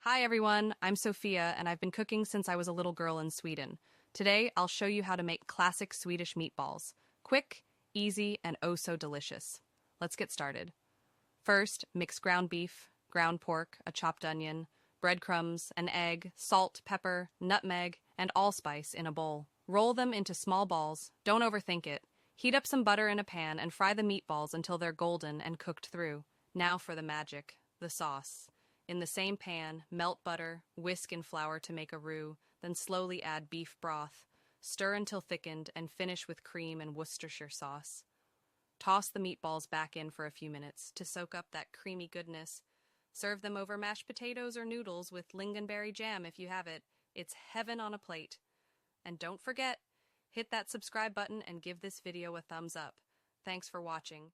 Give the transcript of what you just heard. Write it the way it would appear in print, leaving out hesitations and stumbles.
Hi everyone, I'm Sofia and I've been cooking since I was a little girl in Sweden. Today I'll show you how to make classic Swedish meatballs. Quick, easy, and oh so delicious. Let's get started. First, mix ground beef, ground pork, a chopped onion, breadcrumbs, an egg, salt, pepper, nutmeg, and allspice in a bowl. Roll them into small balls, don't overthink it. Heat up some butter in a pan and fry the meatballs until they're golden and cooked through. Now for the magic, the sauce. In the same pan, melt butter, whisk in flour to make a roux, then slowly add beef broth. Stir until thickened and finish with cream and Worcestershire sauce. Toss the meatballs back in for a few minutes to soak up that creamy goodness. Serve them over mashed potatoes or noodles with lingonberry jam if you have it. It's heaven on a plate. And don't forget, hit that subscribe button and give this video a thumbs up. Thanks for watching.